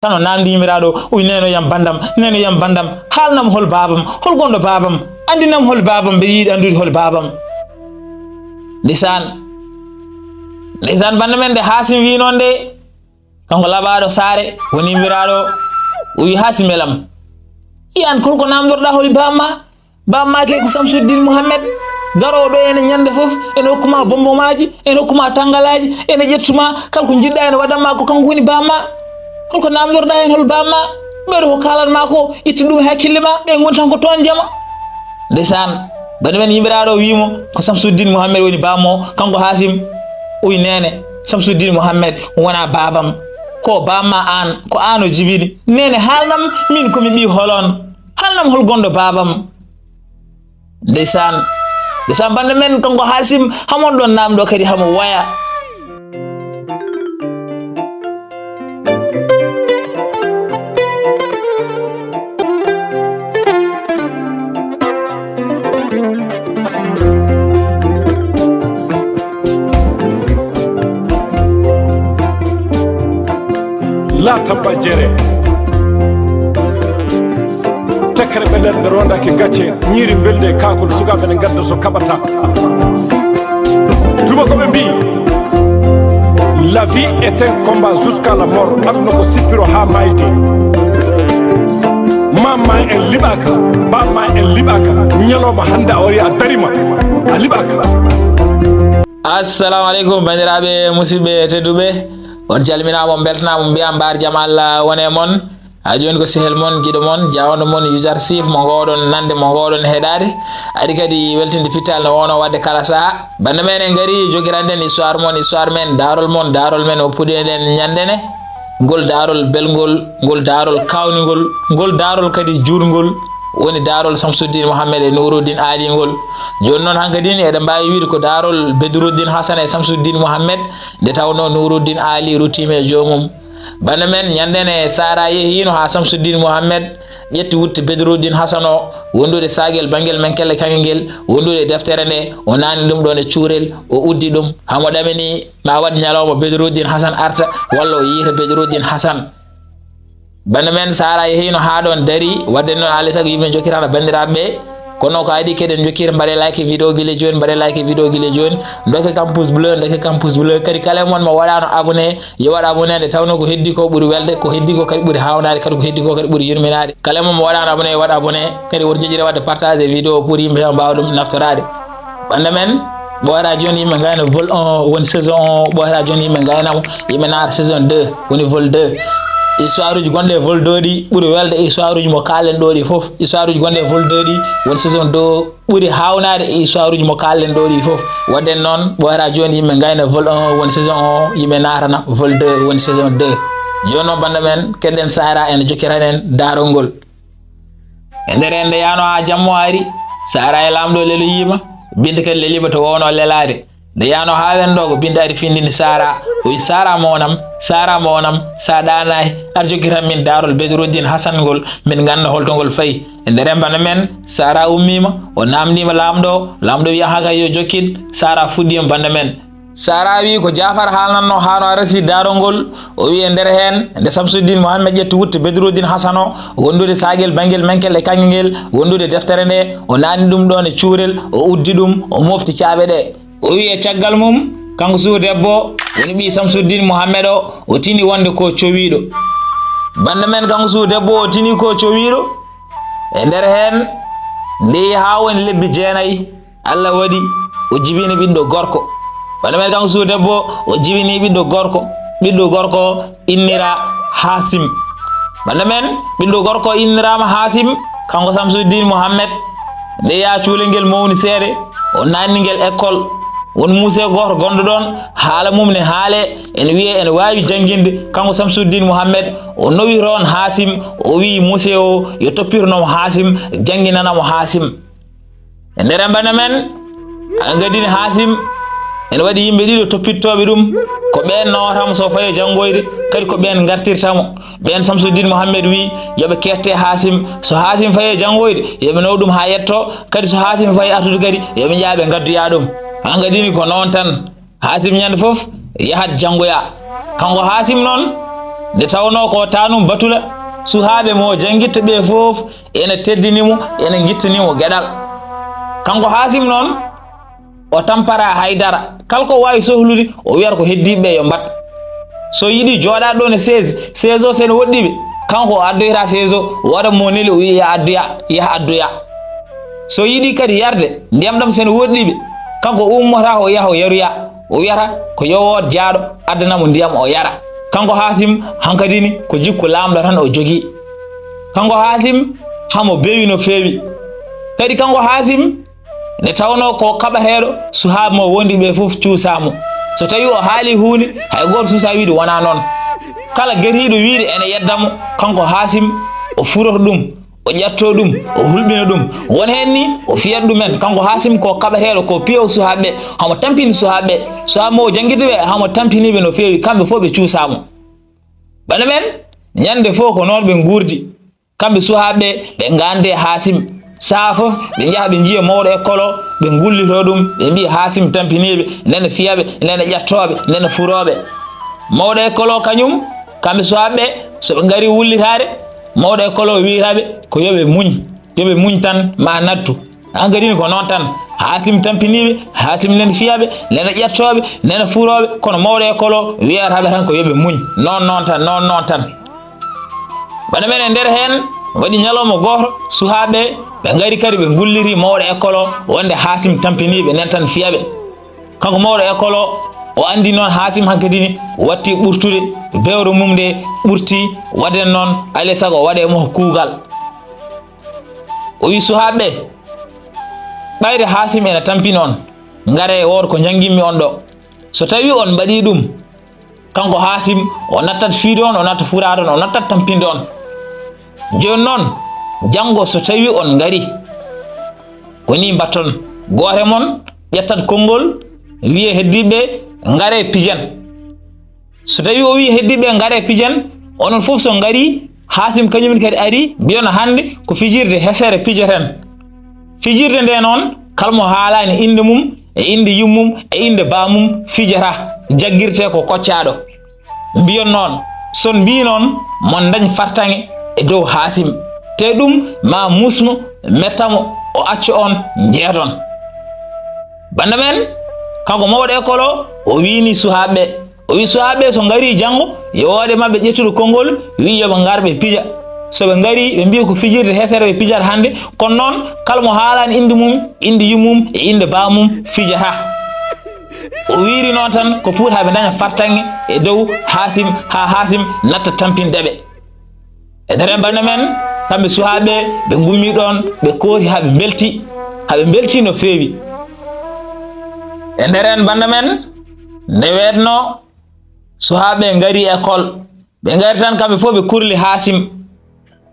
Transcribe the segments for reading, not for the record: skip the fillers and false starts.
tano namdi yimiraɗo uy neno yam bandam haalnam hol babam hol gonɗo babam andinam hol babam ɓe yiiɗi andude hol babam ndesan banda men de Hasim wi noon de kanko laɓaɗo SARÉ woni yimiraɗo o wi Hasim elam iyan kolko namdorɗa holi bamma ke ko Samsuddin Mouhamed garoɗo ene ñande fof ene hokkuma bombomaji ene hokkuma tangalaji ene ƴettuma kala ko jiɗɗa ene waɗanma ko kanko woni bamma holko namdorɗa hen hol bamma ɓeɗo ko kalanma ko itti ɗum hakkille ma ɓe gon tan ko toon jama ndesan bani men yimiraɗo wimo ko Samsuddin Mouhamed woni bammo kanko Hasim uy nene Samsuddin Mouhamed wona babam ko bamma an ko an o jibini nene haalnam min komi ɓi holon haalnam hol gonɗo babam ndesan banda men kanko Hasim hamon ɗon namɗo kadi hamo waya la tabba jere tekere ɓe nder rondake gacce ñiiri belde kakol sukaɓe ne gadda so kaɓata tubakoɓe mbi la vie est un combat jusqu'à la mort aduna ko sippiro ha mayde mamma en liɓaka bamma en liɓaka ñalawma hande a wari a darima a liɓaka. assalamu aleykum bandiraɓe musidɓe tedduɓe on calminama on beltanama mbiya mbar jaam Allah wone mon ha joni ko sehel mon guiɗo mon jawno mon YOUZARSIF mo gowɗon nande mo gowɗon heɗade adi kadi weltinde pittal no wono wadde kala saaha bande men en gaari jogiranden histoire men daarol men o puɗiɗen ñandene ngol daarol belgol ngol daarol kawnigol ngol daarol kadi juurgol woni daarol Samsuddin Mouhamed e Nouruddin Ali ngol joni noon hankkadine eɗen mbawi wiide ko daarol Bedruddin Hasan e Samsuddin Mouhamed nde tawno Nouruddin Ali ruttime e jomum banda men ñandene Sara yehino ha Samsuddin Mouhamed ƴetti wutte Bedruddin Hasan o wondude saguel bangel men kelle kangel wondude deftere nde o nani ɗum ɗon e cuurel o uddi ɗum hamo ɗamini ma waɗ ñalawma Bedruddin Hasan arta walla o yiita Bedruddin Hasan banda men Sara yehino ha ɗon dari wadde noon alay saago yimɓe jokkirano bandiraɓe kono ko adi keɗen jokkira mbaɗe like vidéo guile joni doke campus bleu kadi kala mon mo waɗano abonné yo waɗa abonné nde tawno ko heddi ko ɓuuri welde ko heddi ko kadi ɓuuri hawnade kadi ko heddi ko kadi ɓuuri yurminade kala mon mo waɗano abonné yo waɗa abonné kadi woto jejjire wadde partage vidéo pour yimɓe heɓa mbawa ɗum naftorade banda men ɓoyata joni yimɓe gayna vol 1 woni saison 1 ɓoyata joni yimɓe gaynamo yimɓe naata saison 2 woni vol 2 histoire uji gonɗe vol 2 ɗi ɓuuri welde histoire uji mo kallen ɗo ɗi foof histoire uji gonɗe vol 2 ɗi woni saison 2 ɓuuri hawnade e histoire uji mo kallen ɗo ɗi foof wadde noon ɓoyata joni yimɓe gayna vol 1 woni saison 1 yimɓe natana vol 2 woni saison 2 joni noon banda men keɗen Sara ene jokkiranen daarol ngol e nder en nde yano ha jammo ari Sara e lamɗo lelo yima binde kadi leliba to wowno lelade nde yano ha wendo ko binde ari findini Sara o wi Sara monam sa ɗanayi ar jokkitan min daarol Bedruddin Hasan ngol min ganda holto ngol fayi e nder en banda men Sara ummima o namdima lamɗo wiya ha kay yo jokkin Sara fuɗɗima banda men Sara wi ko Jafar haalnanno hano a resi daarol ngol o wi e nder hen nde Samsuddin Mouhamed ƴetti wutte Bedruddin Hasan o wondude saguel bangel menkel e kangel wondude deftere nde o nani ɗum ɗon e cuurel o uddi ɗum o mofti caaɓe ɗe o wi e caggal mum kanko suhu debbo woni ɓi Samsuddin Mouhamed o tini wonde ko cowiɗo banda men kanko suhu debbo o tini ko cowiɗo e nder hen nde ha woni lebbi 9 Allah waɗi o jibini ɓiɗɗo gorko banda men kanko suhu debbo o jibini ɓiɗɗo gorko innira Hasim banda men ɓiɗɗo gorko innirama Hasim kanko Samsuddin Mouhamed nde ya cuulel ngel mawni seeɗe o nanni ngel école won muuse goto gonɗo ɗon haala mum ne haale ene wiye ene wawi janguinde kanko Samsuddin Mouhamed o nowi toon Hasim o wi muuse o yo toppitonomo Hasim janguinanamo Hasim e nder en banda men an gadini Hasim ene waɗi yimɓe ɗiɗo toppittoɓe ɗum ko ɓen nawatamo so fayi janggoyde kadi ko ɓen gartirtamo ɓen Samsuddin Mouhamed wi yoɓe kette Hasim so Hasim fayi janggoyde yoɓe naw ɗum ha yetto kadi so Hasim fayi artude kadi yoɓe jaaɓe gaddoya ɗum an gadini ko noon tan Hasim ñande foof yahat janggoya kanko Hasim noon nde tawno ko tanum batula suhaaɓe mo jangitta ɓe fof ene teddinimo ene gittanimo gueɗal kanko Hasim noon o tampara haydara kala ko wawi sohlude o wiyata ko heddiɓe yo mbat so yiiɗi joɗade ɗon e 16 o sene woɗɗiɓe kanko o addoyta 16 o waɗa mo neli o wi yaha addoya so yiiɗi kadi yarde ndiyam ɗam sene woɗɗiɓe kanko ummata o yaha o yaroya o wiyata ko yowode jaaɗo addanamo ndiyam o yara kanko Hasim hankadini ko jikku lamɗo tan o jogui kanko Hasim hamo bewi no fewi kadi kanko Hasim nde tawno ko kaɓateɗo suhaaɓe mo wondi ɓe fof cuusamo so tawi o haali hunde hay goto suusa wiide wona noon kala guerhiɗo wiide ene yeddamo kanko Hasim o furoto ɗum o ƴetto ɗum o hulɓina ɗum won hen ni o fiyat ɗumen kanko Hasim ko kaɓateɗo ko piyow suhaaɓe hamo tampini suhaaɓe mo o janguide ɓe hamo tampiniɓe no fewi kamɓe fof ɓe cuusamo bana men ñande fof ko noon ɓe gurdi kamɓe suhaaɓe ɓe gande Hasim saha fof ɓe jaaha ɓe jiiya mawɗo école o ɓe gullito ɗum ɓe mbi Hasim tampiniɓe nene fiyaɓe nene ƴettoɓe nene furoɓe mawɗo école o kañum kamɓe suhaaɓe soɓe gari wullitade mawɗo école o wiyataɓe ko yoɓe muñ tan ma nattu an gadini ko noon tan Hasim tampiniɓe Hasim nene fiyaɓe nene ƴettoɓe nene furoɓe kono mawɗo école o wiyataɓe tan ko yoɓe muñ non tan bana men e nder hen waɗi ñalawma goto suhaaɓe ɓe gari kadi ɓe gulliri mawɗo école o wonde Hasim tampiniɓe nen tan fiyaɓe kanko mawɗo école o andi noon Hasim hankkadini watti ɓurtude bewre mum nde ɓurti waden noon alay saago o waɗe mo kuugal o wi suhaaɓe ɓayde Hasim ene tampini on ngare woto ko jangimmi on ɗo so tawi on mbaɗi ɗum kanko Hasim o nattat fiide on o natta furade on o nattat tampinde on joni noon janggo so tawi on ngari koni mbatton goto mon ƴettat konngol wiye heddiɓe ngare pijen so tawi o wi heddiɓe ngare pijen onon fof so ngari Hasim kañumen kadi ari mbiyona hande ko fijirde hesere pijeten fijirde nde noon kalmo haalani inde mum e inde yummum e inde baamum fijata jaggirte ko koccaɗo mbiyon noon son mbi noon mon dañ fartange e dow Hasim te ɗum ma musno mettamo o acca on jeeton banda men kanko mawɗo école o wini suhaaɓe o wi suhaaɓe so ngari janggo yo wode mabɓe ƴettude konngol wi yoɓe garɓe pija soɓe ngari ɓe mbi ko fijirde hesere ɓe pijata hande kono noon kala mo haalani inde mum inde yummum e inde baamum fijata o wiri noon tan ko pour haɓe daña fartange e dow Hasim ha Hasim natta tampindeɓe e nder banda men kamɓe suhaaɓe ɓe gummi ɗon ɓe kooti haɓe belti no feewi e nder en banda men nde weetno suhaaɓe ngari école ɓe ngari tan kamɓe fof ɓe kurli Hasim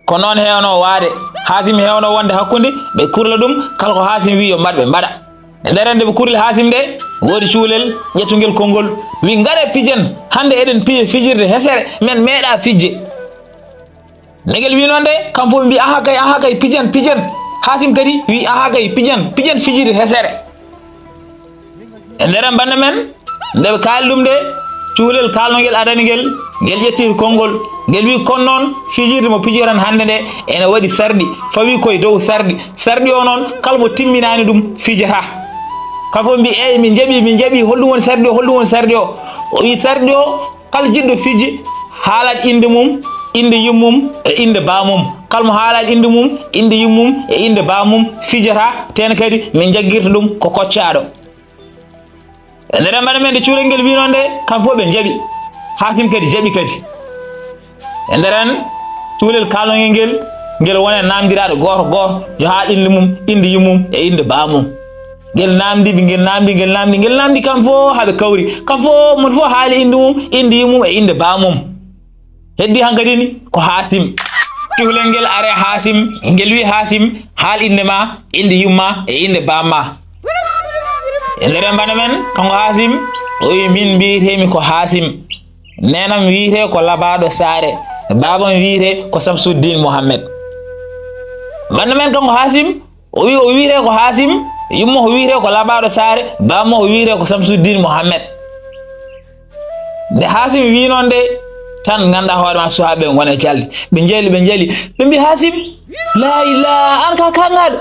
ko noon hewno waade Hasim hewno wonde hakkude ɓe kurla ɗum kala ko Hasim wi yo mbaɗ ɓe mbaɗa e nder nde ɓe kurli Hasim nde woodi cuulel ƴettugel konngol wi ngare pijen hande eɗen pije fijirde hesere men meeɗa fijje negel wi noon de kam fof ɓe mbi aha kay pijen Hasim kadi wi aha kay pijen fijirde hesere e nder banda men nde ɓe kaali ɗum de cuulel kalnogel adanigel ngel ƴettiri konngol ngel wi kon noon fijirde mo pijiran hande nde ene waɗi sarɗi fawi koye dow sarɗi o noon kala mo timminani ɗum fijata kanko mbi eyi min jaɓi holɗum woni sarɗi o o wi sarɗi o kala jiɗɗo fijje haalat inde mum inde yummum e inde baamum kala mo haalat inde mum inde yummum e inde baamum fijata ten kadi min jaggirta ɗum ko koccaɗo e nder mbaɗa men nde cuurel ngel wi noon nde kam fof ɓe jaaɓi Hasim kadi jaaɓi kadi e nderen cuulel kalnogel ngel wone namdiraɗo goto yo haal inde mum inde yummum e inde baamum ngel namdi kam fof haɓe kawri kam fof mon fof haali inde mum inde yummum e inde baamum heddi hankadini ko Hasim cuulel ngel are Hasim ngel wi Hasim haal inde ma inde yumma e inde bamma e nder bana men kanko Hasim o wi min mbiyetemi ko Hasim nenam wiyete ko labaɗo SARÉ babam wiyete ko Samsuddin Mohammed bana men kanko Hasim o wiyete ko Hasim yummo o wiyete ko labaɗo SARÉ bammo o wiyete ko Samsuddin Mohammed nde Hasim wi noon de tan ganda hoore ma suhaɓe gona jalde ɓe jeeli ɓe mbi Hasim la ilaha an ka kangaɗo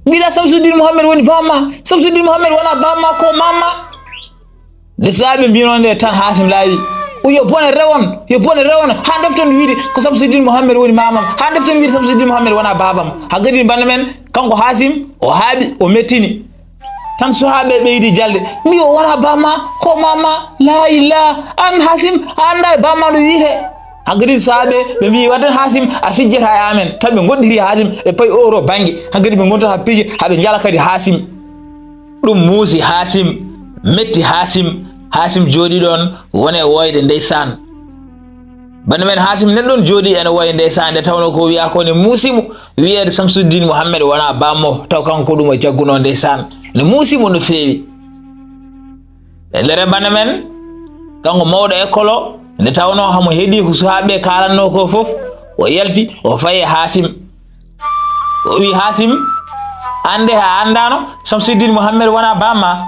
mbiɗa Samsuddin Muhammad woni bamma Samsuddin Muhammad wona bamma ko mamma nde suhaɓe mbino nde tan Hasim laawi yo bone rewon ha defton wiide ko Samsuddin Muhammad woni mamam ha defton wiide Samsuddin Muhammad wona babam ha gadi banda men kanko Hasim o haaɓi o mettini tan suhaɓe ɓeydi jalde mi o wona bamma ko mamma la ilaha an Hasim a anda e bamma no wiite ha gadi suhaɓe ɓe mbi wadden Hasim a fijjata e amen tan ɓe goɗɗiri Hasim ɓe payi oro banggue ha gadi ɓe gonta ha piji haɓe jala kadi Hasim ɗum muusi Hasim metti Hasim jooɗi ɗon woni e woyde ndeysan bande men Hasim nen ɗon jooɗi ene woya ndeysan nde tawno ko wiya ko ne muusimo wiyeede Samsuddin Muhammad wona bammo taw kanko ɗum o jagguno ndeysan ne muusimo no feewi e ndere bande men kanko mawɗo école o nde tawno hamo heeɗi ko suhaɓe kalanno ko fof o yalti o fayi Hasim o wi Hasim ande ha andano Samsuddin Muhammad wona bamma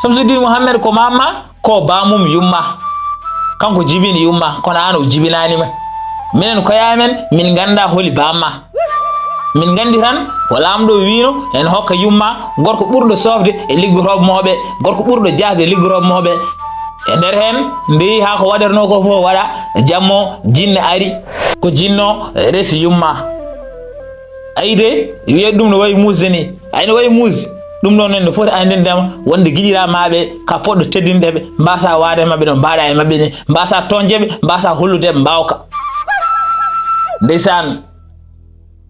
Samsuddin Muhammad ko mamma ko Baamum yumma kanko jibini yumma kono an o jibinanima minen koyamen min ganda holi bamma min gandi tan ko lamɗo wino en hokka yumma gorko ɓurɗo sofde e liggoroɓe moɓe gorko ɓurɗo jasde e liggoroɓe moɓe e nder hen ndeyi ha ko waɗerno ko fof waɗa jammo jinne ari ko jinno resi yumma ayde wiye ɗum no wayi musde ni ayno wayi musde ɗum ɗon en no foti andindema wonde guiɗiraɓe ka poɗɗo teddinɗeɓe mbasa wade mabɓe no mbaɗa e mabɓe ni mbasa tonjeɓe mbasa holludeɓe mbawka ndeysan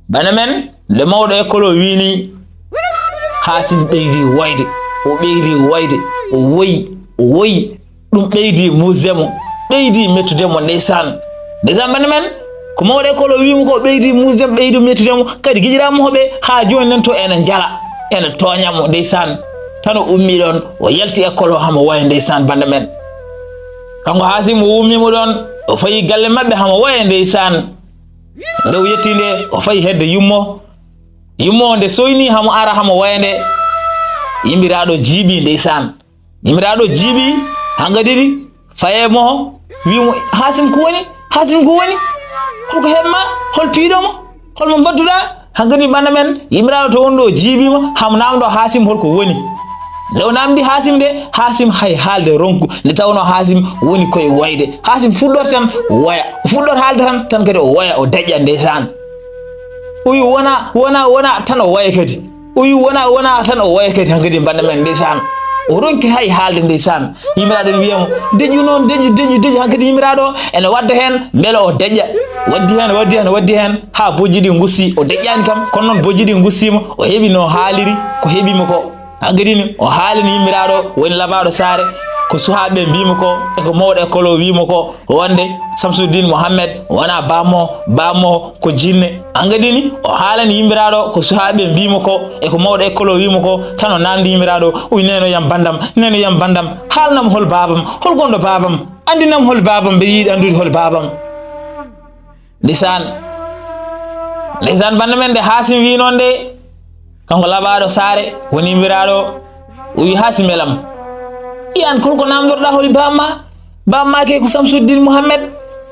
bana men nde mawɗo école o wini Hasim ɓeydi woyde o woyi ɗum ɓeydi musdemo ɓeydi mettudemo ndeysan bana men ko mawɗo école o wimo ko ɓeydi musdemo ɓeydi mettudemo kadi guiɗiramoɓe ha joni nan to ene jala ene toñamo ndeysan tan o ummi ɗon o yalti école o hamo woya ndeysan bande men kanko Hasim o ummimo ɗon o fayi galle mabɓe hamo woya ndeysan nde o yetti nde o fayi hedde yummo nde soyni hamo ara hamo woya nde yimmiraɗo jiiɓi ndeysan yimmiraɗo jiiɓi hangadiri faye mo wimo Hasim ko woni holko hemma hol piiɗomo holmo badduɗa hankadi banda men yimiraɗo to wonɗo jiibima hamo namdo Hasim holko woni nde o namdi Hasim de Hasim hay haalde ronku nde tawno Hasim woni koye woyde Hasim fuɗɗor tan woya fuɗɗor haalde tan kadi o woya o deƴƴa ndeysan o wi wona tan o woya kadi o wi wona tan o woya kadi hankadi banda men ndeysan o ronki hay haalde ndeysan yimiraɗo ne wiyamo deƴƴu noon deƴƴu hankadi yimiraɗo ene wadda hen beele o deƴƴa waddi hen ha bojji ɗi gussi o deƴƴani kam kono noon bojji ɗi gussima o heeɓi no haaliri ko heeɓimo ko hankkadini o haalini yimiraɗo woni labaɗo saare ko suhaɓe mbimo ko eko mawɗo école o wimo ko wonde Samsuddin Muhammad wona bammo ko jinne hankkadini o haalani yimiraɗo ko suhaɓe mbimo ko eko mawɗo école o wimo ko tan o namdi yimiraɗo uy neno yam bandam haalnam hol babam hol gonɗo babam andinam hol babam ɓe yiiɗi andude hol babam ndeysan bande men nde Hasim wi noon de kanko labaɗo saare woni yimiraɗo o wi Hasim elam iyan kolko namdorɗa holi bamma ke ko Samsuddin Muhammad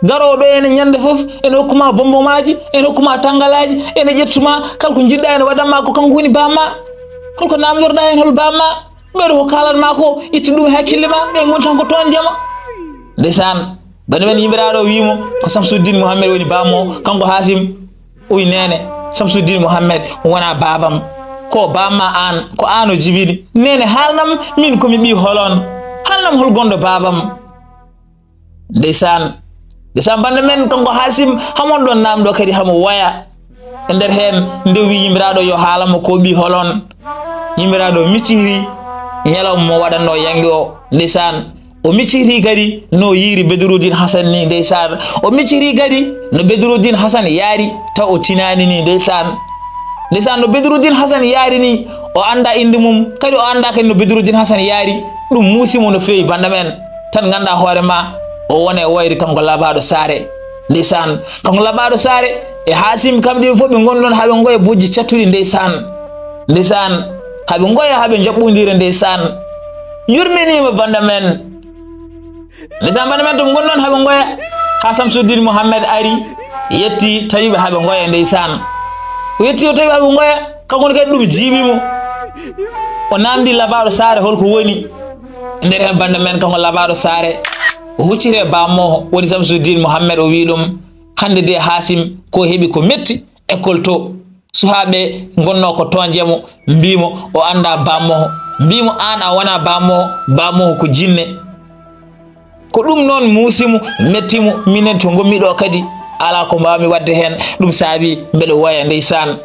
garoɗo ene ñande foof ene hokkuma bombomaji ene hokkuma tangalaji ene ƴettuma kalko jiɗɗa ene waɗanma ko kanko woni bamma holko namdorɗa hen hol bamma ɓeɗo ko kalanma ko itti ɗum hakkille ma ɓe gon tan ko toon jama ndeysan bani men yimiraɗo wimo ko Samsuddin Muhammad woni bammo kanko Hasim uy nene Samsuddin Muhammad wona babam ko bamma an ko an o jibini nene haalnam min komi ɓi holon haalnam hol gonɗo babam ndeysan bande men kanko Hasim hamon ɗon namɗo kadi hamo woya e nder hen nde wi yimiraɗo yo haalamo ko ɓi holon yimiraɗo micciri ñalawma mo waɗanno yangi o ndeysan o micciri kadi no yiri Bedruddin Hasan ni ndeysan o micciri kadi no Bedruddin Hasan yaari taw o tinani ni ndeysan no Bedruddin Hasan yaari ni o anda inde mum kadi o anda kadi no Bedruddin Hasan yaari ɗum muusimo no fewi banda men tan ganda hoore ma o wone wayri kanko labaɗo saare ndeysan kanko labaɗo saare e Hasim kamɓe fof ɓe gonɗon haɓe goya bojji cattuɗi ndeysan haɓe goya haɓe jaɓɓodira ndeysan yurminima banda men ndeysan banda men to gonɗon haɓe goya ha Samsuddin Muhammad ari yetti tawiɓe haɓe goya ndeysan o yetti o tawi haɓe goya kankone kadi ɗum jiimimo o namdi labaɗo saare holko woni nder hen bande men kanko labaɗo saare o huccite bammoho woni Samsuddin Muhammad o wi ɗum hande de Hasim ko heeɓi ko metti école to suhaɓe gonno ko tonjemo mbimo o anda bammoho mbimo an a wona bammoho ko jinne ko ɗum noon musimo mettimo minen to gommiɗo kadi ala ko mbawmi wadde hen ɗum saabi mbeɗo waya ndeysan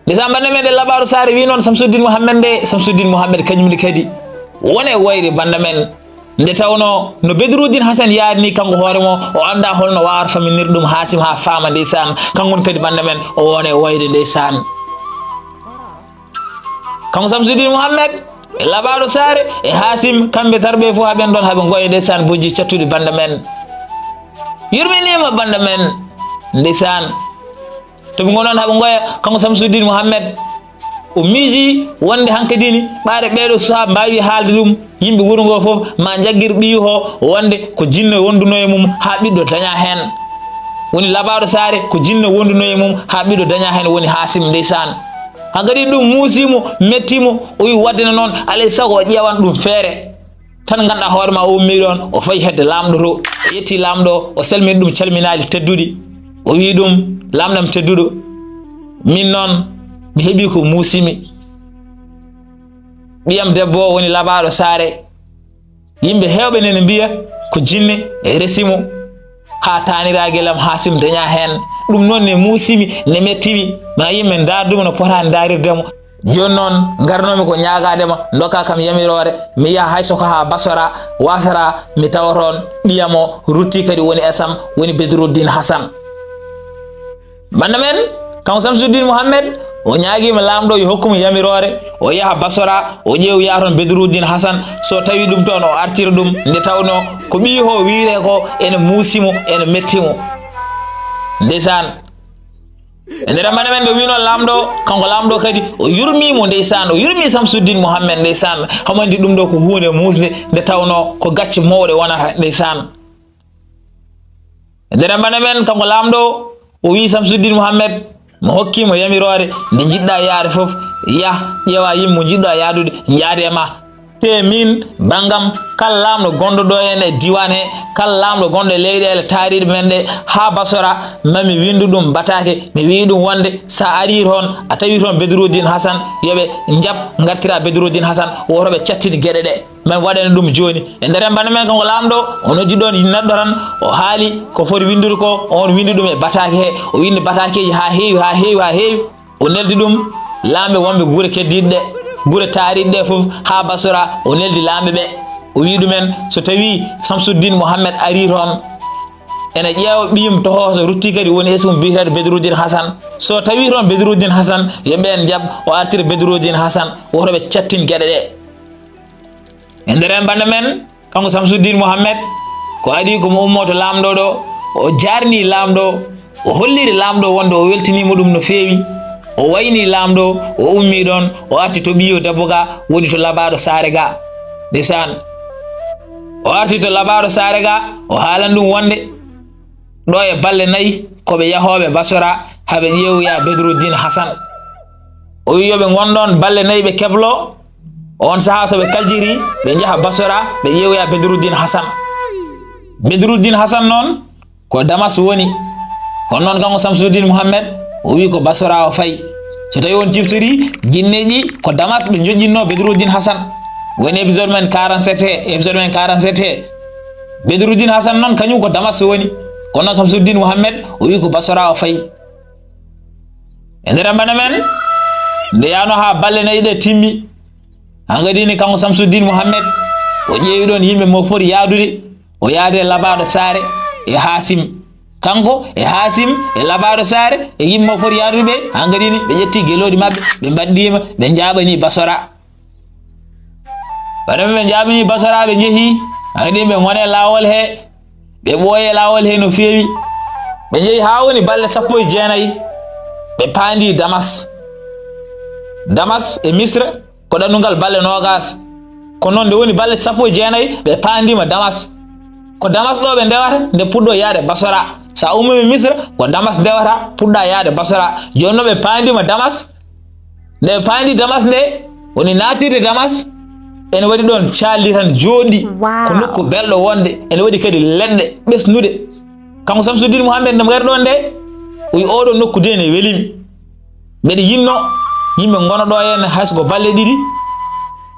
bande men de labaɗo saare wi noon Samsuddin Muhammad kañumni kadi wone wayde bande men nde tawno no Bedruddin Hasan yaari ni kanko hoore mo o anda holno wawata faminir ɗum Hasim ha faama ndeysan kanko kadi bande men o wone wayde ndeysan kanko Samsuddin Muhammad e labaɗo saare e Hasim kamɓe tarɓe fof haɓen ɗon haɓe goye ndeysan bojji cattuɗi bande men yurminima bande men ndeysan toɓe gonon haɓe goya kanko Samsuddin Muhammad o miiji wonde hankadini ɓaade ɓeeɗo suha mbawi haalde ɗum yimɓe wuro ngo fof ma jagguir ɓiyu ho wonde ko jinne wonduno e mum ha ɓiɗɗo daña hen woni labaɗo saare ko jinne wonduno e mum ha ɓiɗɗo daña hen woni Hasim ndeysan hankadi ɗum muusimo mettimo o wi waddena noon alay saago o ƴewan ɗum feere tan ganduɗa hoore ma o ummi ɗon o fayi hedde lamɗo to o yetti lamɗo o salmini ɗum calminaji tedduɗi o wi ɗum lamɗam tedduɗo min noon mi heeɓi ko muusimi ɓiyam debbo o woni labaɗo saare yimɓe hewɓe nene mbiya ko jinne e resimo ha taniraguelam Hasim daña hen ɗum noon ne muusimi ne mettimi ma yimɓe darduma no potani darirdemo joni noon garnomi ko ñagadema dokka kam yamirore mi yaha hay soko ha Basora wasara mi tawa toon ɓiyamo rutti kadi woni Esam woni Bedruddin Hasan bande men kanko Samsuddin Muhammad o ñaaguima lamɗo yo hokkumo yamirore o yaha Basora o ƴeew yaha toon Bedruddin Hasan so tawi ɗum toon o artira ɗum nde tawno ko ɓiyi ho wiire ko ene muusimo ene mettimo ndeysan e nder bande men ɓe wino lamɗo kanko lamɗo kadi o yurmimo ndeysan o yurmi Samsuddin Muhammad ndeysan hamandi ɗum ɗo ko hunde musde nde tawno ko gacce mawɗe wonata ndeysan e nder bande men kanko lamɗo o wi Samsuddin Muhammad mo hokkimo yamirore nde jiɗɗa yaade fof yah ƴeewa yimmo jiɗɗo yaadude jaade e ma te min bangam kala lamɗo gonɗo ɗo hen e diwan he kala lamɗo gonɗo e leyɗele taariɗe men ɗe ha Basora mami windu ɗum batake mi wi ɗum wonde sa ari toon a tawi toon Bedruddin Hasan yoɓe jab gartira Bedruddin Hasan wotoɓe cattide gueɗe ɗe min waɗane ɗum joni e nder bande men kanko lamɗo o noddi ɗon neɗɗo tan o haali ko foti windude ko on windi ɗum e batake he o windi batakeji ha heewi o neldi ɗum lamɓe wonɓe guure keddiɗe ɗe guure taariɗe ɗe fof ha Basora o neldi lamɓe ɓe o wi ɗumen so tawi Samsuddin Muhammad ari toon ene ƴeewa ɓiyum toho so rutti kadi woni esmum biyetede Bedruddin Hasan so tawi toon Bedruddin Hasan yo ɓen jaab o artira Bedruddin Hasan wotoɓe cattin gueɗe ɗe e nder bande men kanko Samsuddin Muhammad ko adi komo ummoto lamɗo ɗo o jarni lamɗo o holliri lamɗo wonde o weltinimo ɗum no feewi o wayni lamɗo o ummi ɗon o arti to ɓiyo debbo ga woni to labaɗo saare ga ndeysan o arti to labaɗo saare ga o haalan ɗum wonde ɗo e balle 4 koɓe yahoɓe Basora haɓe ƴeewya Bedruddin Hasan o wi yoɓe gonɗon balle 4 ɓe keblo on saaha soɓe kaljiri ɓe jaaha Basora ɓe ƴeewya Bedruddin Hasan noon ko Damas woni kono noon kanko Samsuddin Muhammad o wi ko Basora o fayi so tawi on ciftori jinneji ko Damas ɓe joƴƴinno Bedruddin Hasan woni épisode men 47 he Bedruddin Hasan noon kañum ko Damas woni kono noon Samsuddin Muhammad o wi ko Basora o fayi e nder bande men nde yano ha balle 4 ɗe timmi hangadini kanko Samsuddin Muhammad o ƴeewi ɗon yimɓe mo foti yaadude o yaade labaɗo saare e Hasim kanko e Hasim e labaɗo saare e yimɓe mo foti yaadude ɓe hangadini ɓe ƴetti geloɗi mabɓe ɓe mbaɗɗima ɓe jaɓani Basora ɓaɗa ɓe jaɓani Basora ɓe jeehi hangadini ɓe gone lawol he ɓe ɓooye lawol he no feewi ɓe jeehi ha woni balle 19 ɓe paandi Damas e Misra ko ɗannungal balle 20 ko noon nde woni balle 19 ɓe paandima Damas ko Damas ɗo ɓe ndewata nde puɗɗo yaade Basora sa ummimi Misra ko Damas ndewata puɗɗa yaade Basora joni ɓe pandima Damas nde ɓe pandi Damas nde woni natirde Damas ene waɗi ɗon calli tan jooɗi ko nokku belɗo wonde ene waɗi kadi leɗɗe ɓesnude kanko Samsuddin Mouhamed nde mo gari ɗon nde o wi oɗo nokku de ne welimi mbeɗa yinno yimɓe gona ɗo henna hayso balle ɗiɗi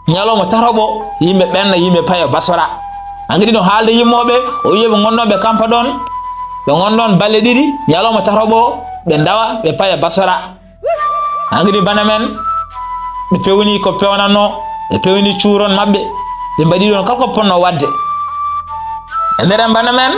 ñalawma tataɓo yimɓe ɓenna yimɓe paaya Basora angadi no haalde yimmoɓe o wiye ɓe gonnoɓe kampa ɗon ɓe gonɗon balle ɗiɗi ñalawma tataɓo ɓe dawa ɓe paaya Basora angadi bana men ɓe pewni ko pewnanno ɓe pewni cuuron maɓɓe ɓe mbaɗi ɗon kala ko ponno wadde e nder bana men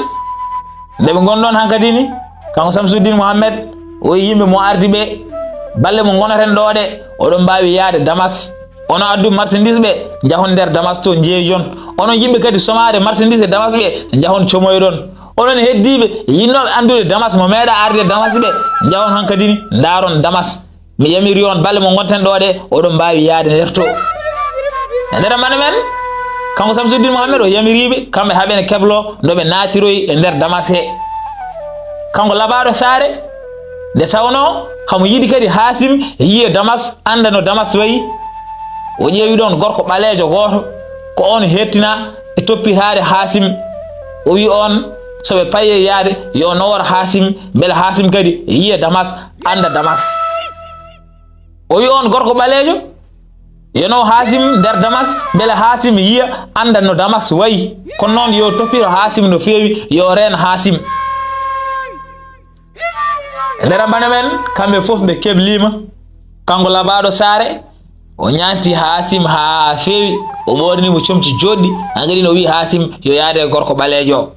nde ɓe gonɗon hankadini kanko Samsuddin Mouhamed o yimɓe mo ardi ɓe balle mo gonaten ɗo ɗe oɗon mbawi yaade Damas ono addu marchandise ɓe jahon nder Damas to jeeyon onon yimɓe kadi somade marchandise e Damas ɓe jahon comoyɗon onon heddiɓe yinnoɓe andude Damas mo meeɗa arde Damas ɓe jahon hankadini daron Damas mi yamiri on balle mo gonten ɗo ɗe oɗon mbawi yaade nder to e nder mane men kanko Samsuddin Mouhamed o yamiriɓe kamɓe haɓene keblo noɓe natiroyi e nder Damas he kanko labaɗo saare nde tawno hamo yiɗi kadi Hasim yiye Damas anda no Damas wayi o ƴeewi ɗon gorko ɓaleejo gooto ko on hettina e toppitade Hasim o wi on soɓe paye yaade yo nowor Hasim beele Hasim kadi yiye Damas anda Damas o wi on gorko ɓaleejo yo naw Hasim nder Damas beele Hasim yiya anda no Damas wayi kono noon yo toppito Hasim no feewi yo reen Hasim nder bana men kamɓe fof ɓe keblima kanko labaɗo saare o ñanti Hasim ha feewi o ɓorinimo comci joɗɗi angadi no wi Hasim yo yaade gorko ɓaleejo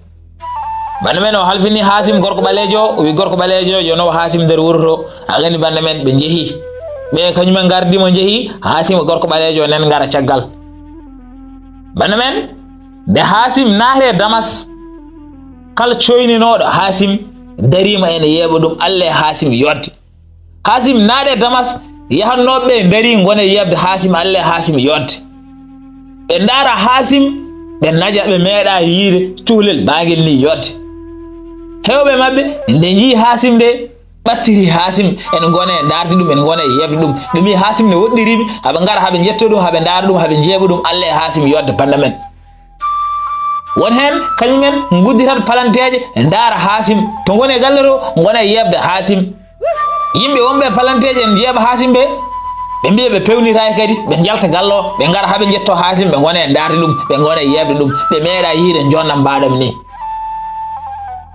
bana men o halfini Hasim gorko ɓaleejo o wi gorko ɓaleejo yo naw Hasim nder wuro to agandi bana men ɓe jeehi ɓe kañumen gardimo jeehi Hasim gorko ɓaleejo nen gara caggal bana men nde Hasim naate Damas kala coyninoɗo Hasim darima ene yeeɓa ɗum Allah e Hasim yodde Hasim naade Damas yahannoɓe dari gone yebde Hasim Allah e Hasim yodde ɓe ndaara Hasim ɓe naja ɓe meeɗa yiide cuhlel baguel ni yodde hewɓe maɓɓe nde jii Hasim nde ɓattiri Hasim ene gone darde ɗum ene gone yebde ɗum ɓe mbi Hasim ne woɗɗirimi haɓe gara haɓe jetta ɗum haɓe ndaara ɗum haɓe jeeɓa ɗum Allah e Hasim yodde banda men won hen kañumen gudditat palanteje ndaara Hasim to gone galle to gone yebde Hasim yimɓe wonɓe palanteje en jeeɓa Hasim ɓe ɓe mbiya ɓe pewnitaki kadi ɓe jalta gallo ɓe gara haɓe jetto Hasim ɓe gone darde ɗum ɓe gone yebde ɗum ɓe meeɗa yiide jonnam mbaɗam ni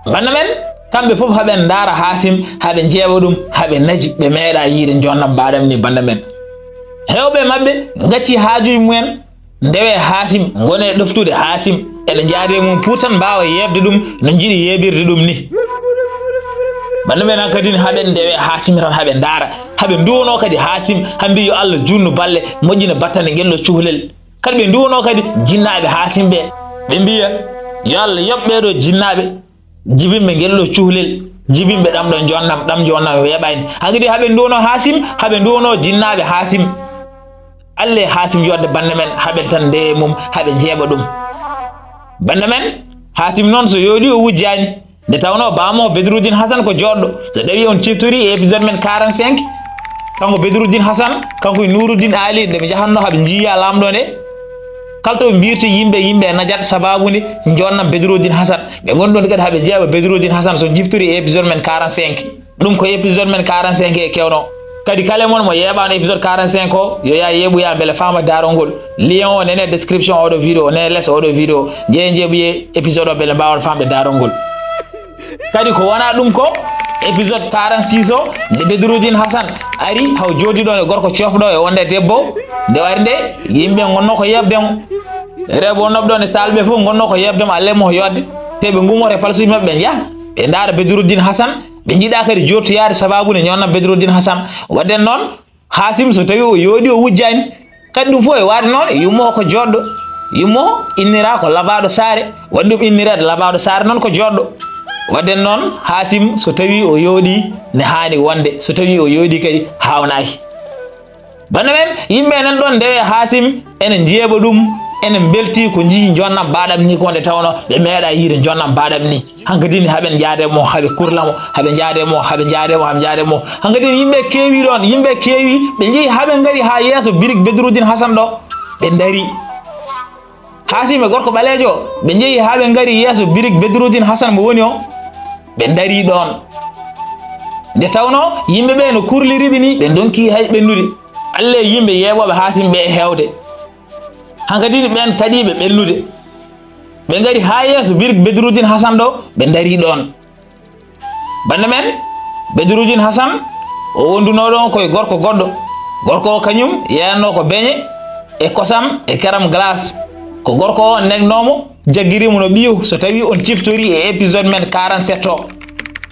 banda men kamɓe fof haɓe ndaara Hasim haɓe jeeɓa ɗum haɓe naji ɓe meeɗa yiide jonnam mbaɗam ni banda men hewɓe maɓɓe gacci haajuji mumen ndewe Hasim gone ɗoftude Hasim eɗe jaade mum puutan mbawa yebde ɗum no jiiɗi yebirde ɗum ni banda men hankadini haɓe ndewe Hasim tan haɓe ndaara haɓe nduwono kadi Hasim hambi yo Allah junnu balle moƴƴina battane gello cuhlel kadi ɓe nduwono kadi jinnaɓe Hasim ɓe ɓe mbiya yo Allah yoɓɓeɗo jinnaɓe jibinɓe gello cuhlel jibinɓe ɗam ɗon jonnam ɗam jonnam weeɓani hankadi haɓe nduwono Hasim haɓe nduwono jinnaɓe Hasim Allah e Hasim yodde banda men haɓe tan ndewe mum haɓe jeeɓa ɗum banda men Hasim noon so yooɗi o wujjani nde tawno Baamum Bedruddin Hasan ko joɗɗo so ɗawi on ciftori e épisode men 45 kanko Bedruddin Hasan kanko e Nouruddin Ali nde ɓe jahanno haɓe jiiya lamɗo nde kala to ɓe mbirti yimɓe najat sababude jonnam Bedruddin Hasan ɓe gonɗon kadi haɓe jeeɓa Bedruddin Hasan so jiftori e épisode men 45 ɗum ko épisode men 45 e kewno kadi kala mon mo yeɓano épisode 45 o yo ya yeɓoya beele fama Daarol ngol lien o nene description oɗo vidéo o nene less oɗo vidéo jeeɓoye épisode o beele mbawon famde Daarol ngol kadi ko wona ɗum ko épisode 46 o nde Bedruddin Hasan ari haw jodi ɗon e gorko cofɗo e wonde debbo nde wari nde yimɓe gonno ko yebdemo rewɓe wonnoɓe ɗon e salɓe fof gonno ko yebdemo Allah mo yodde te ɓe gummore palsuji mabɓe ɓe jaaha ɓe ndaara Bedruddin Hasan ɓe jiiɗa kadi jottoyade sababude ñonnam Bedruddin Hasan wadden noon Hasim so tawi o yooɗi o wujjani kadi ɗum fof e waade noon yummo ko joɗɗo yummo innira ko labaɗo saare waɗi ɗum innirede labaɗo saare noon ko joɗɗo wadden noon Hasim so tawi o yooɗi ne hani wonde so tawi o yooɗi kadi hawnaki banda men yimɓe nan ɗon ndewe Hasim ene jeeɓa ɗum enen belti ko jii jonnam baɗam ni ko nde tawno ɓe meeɗa yiide jonnam baɗam ni hankadini haɓen jaademo haɓe kurlamo haɓe jaademo haɓe jaademo hankadini yimɓe keewi ɗon yimɓe keewi ɓe jeehi haɓe gari ha yeeso birik Bedroudine Hassane ɗo ɓe dari Hasim e gorko ɓaleejo ɓe jeehi haɓe gari yeeso birik Bedroudine Hassane mo woni o ɓe dari ɗon nde tawno yimɓe ɓe no kurliriɓe ni ɓe donki hay ɓennude alle yimɓe yeeɓoɓe Hasim ɓe e hewde hankadini ɓen kadi ɓe ɓennude ɓe gari ha yeeso birik Bedroudine Hassane ɗo ɓe dari ɗon bande men Bedroudine Hassane o wonduno ɗon koye gorko goɗɗo gorko o kañum yeyanno ko beñe e kosam e keram glace ko gorko o negnomo jaggirimo no ɓiyu so tawi on ciftori e épisode men 47 o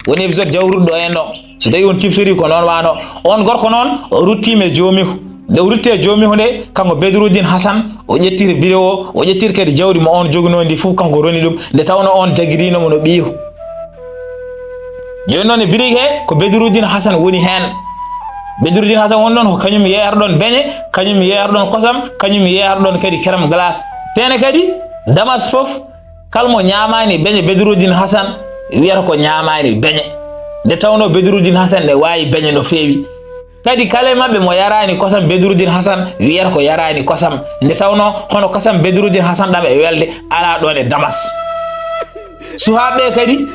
woni épisode jawruɗo en ɗo so tawi on ciftori ko noon wano on gorko noon o ruttime jomihu nde o rutti e jomihu nde kanko Bedroudine Hassane o ƴettiri vidéo o ƴettiri kadi jawdi mo on joguino ndi fof kanko roni ɗum nde tawno on jaggirinomo no ɓiyu joni noon e birig he ko Bedroudine Hassane woni hen Bedroudine Hassane woni ɗon ko kañum yeerɗon beñe kañum yeerɗon kosam kañum yeerɗon kadi keram glace tene kadi damas fof kalmo ñamani beñe Bedroudine Hassane wiyata ko ñamani beñe nde tawno Bedroudine Hassane ne wawi beñe no fewi kadi kala mabɓe mo yarani kosam Bedroudine Hassane wiyata ko yarani kosam nde tawno hono kosam Bedroudine Hassane ɗam e welde ala ɗon e damas suhaɓe kadi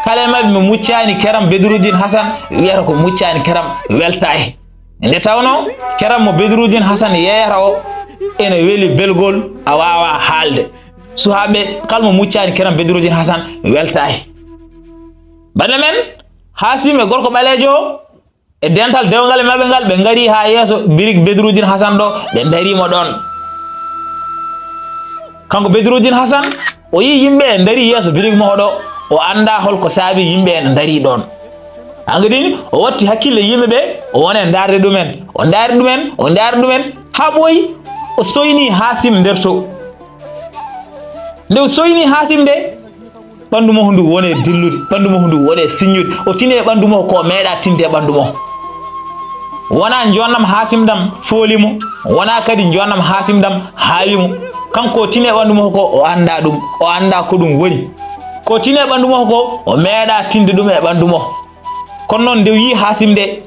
kala mabɓe mo muccani keram Bedroudine Hassane wiyata ko muccani keram weltahi nde tawno keram mo Bedroudine Hassane yeyata o ene weeli belgol a wawa haalde suhaɓe kalmo muccani keram Bedroudine Hassane weltahi bande men Hasim e gorko ɓaleejo e dental dewgal e maɓɓe ngal ɓe gari ha yeeso birik Bedroudine Hassane ɗo ɓe darimo ɗon kanko Bedroudine Hassane o yi yimɓe e dari yeeso birik moɗo o anda holko saabi yimɓe en dari ɗon hangadini o watti hakkille yimɓe ɓe o wona e darde ɗumen o daari ɗumen ha ɓooyi o soyni Hasim nder to nde o soyni Hasim nde ɓandu mo ndu woni e dillude ɓandu mo ndu woni e signude o tini e ɓandu mo ko meeɗa tinde e ɓandu mo wona jonnam Hasim ɗam foolimo wona kadi jonnam Hasim ɗam haawimo kanko tini e ɓandu mo ko o anda ɗum o anda ko ɗum woni ko tini e ɓandu mo ko o meeɗa tinde ɗum e ɓandu mo kono noon nde yi Hasim nde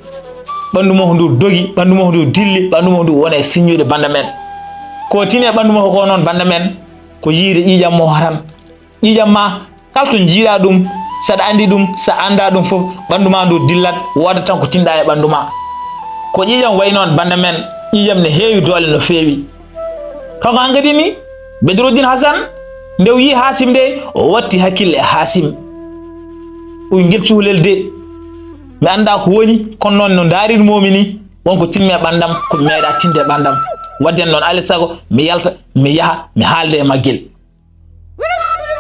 ɓandu mo ndu dogi ɓandu mo ndu dilli ɓandu mo ndu woni e signude banda men ko tini e ɓandu mo ko noon banda men ko yiide ƴiƴam mo tan ƴiƴam ma kala to jiiɗa ɗum saɗa andi ɗum sa anda ɗum fof ɓandu ma ndu dillat woda tan ko tinɗa e ɓandu ma ko ƴiƴam way noon banda men ƴiƴam ne heewi doole no feewi kanko hangadini Bedroudine Hassane nde yi Hasim nde o watti hakkille e Hasim o guel cuhlel de mi anda ko woni kono noon no daarirmomi ni wonko timmi e ɓandam ko meeɗa tinde e ɓandam wadden noon alay sago mi yalta mi yaha mi haalde e maggel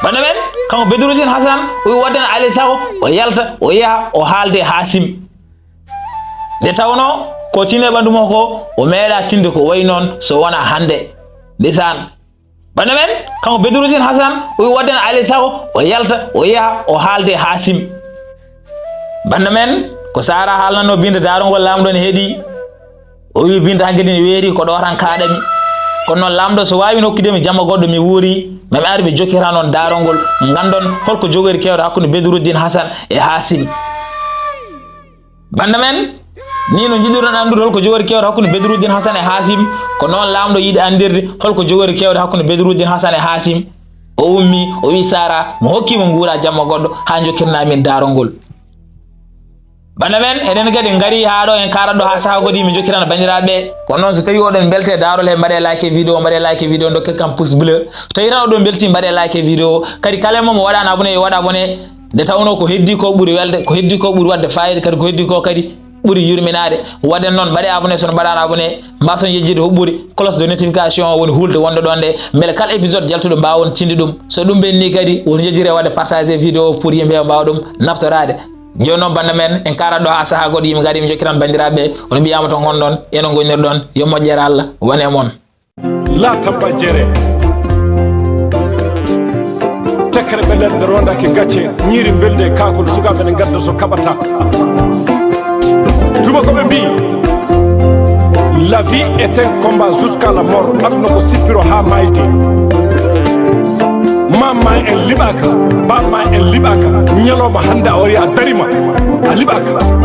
banda men kanko Bedroudine Hassane o wadden alay sago o yalta o yaha o haalde e Hasim nde tawno ko tini e ɓandu mo ko o meeɗa tinde ko way noon so wona hande ndesan banda men kanko Bedroudine Hassane o wadden alay sago o yalta o yaha o haalde e Hasim banda men ko Sara haalnano binde Daarol lamɗo ne heeɗi o wi binde hankkadi ne weeri ko ɗo tan kaaɗami kono noon lamɗo so wawi nokkidemi jamma goɗɗo mi wuuri mami ari mi jokkira noon Daarol ngol gandon holko jogori kewɗo hakkude Bedroudine Hassane e Hasim banda men ni no jiɗiron andude holko jogori kewɗo hakkude Bedroudine Hassane e Hasim ko noon lamɗo yiɗi andirde holko jogori kewɗo hakkude Bedroudine Hassane e Hasim o ummi o wi Sara mo hokkimo nguura jamma goɗɗo ha jokkirnamin Daarol ngol banda men eɗen kadi gari ha ɗo en karat ɗo ha saaha godi mi jokkirana bandiraɓe kono noon so tawi oɗon belte Daarol he mbaɗe like vidéo mbaɗe like vidéo dokke kam pouce bleu so tawi tan oɗon belti mbaɗe like vidéo kadi kala mo waɗani abonné yo waɗa abonné nde tawno ko heddi ko ɓuuri welde ko heddi ko ɓuuri wadde fayida kadi ko heddi ko kadi ɓuuri yurminade wadden noon mbaɗe abonné sono mbaɗano abonné mbason yejjide huɓɓude cloche de notification woni hulde wonde ɗon nde beele kala épisode jaltuɗo mbawon tinde ɗum so ɗum ɓenni kadi won yejjire wadde partager vidéo pour yimɓe mbawa ɗum naftorade joni noon banda men en karat ɗo ha saaha goɗɗo yimɓe gadi mi jokkiran bandiraɓe ono mbiyama to gonɗon eno gonirɗon yo moƴƴere Allah wone moon latamba jere tekkere ɓe leɗɗe rondaki gacce ñiiri belde e kakol sukaɓe ne gadda so kaɓata tuma koɓe mbi La vie est un combat jusqu'à la mort. Aduna ko sipiro HAMMADI. Mama en libaka, bama en libaka. Nyaloma handa ori a darima. A libaka.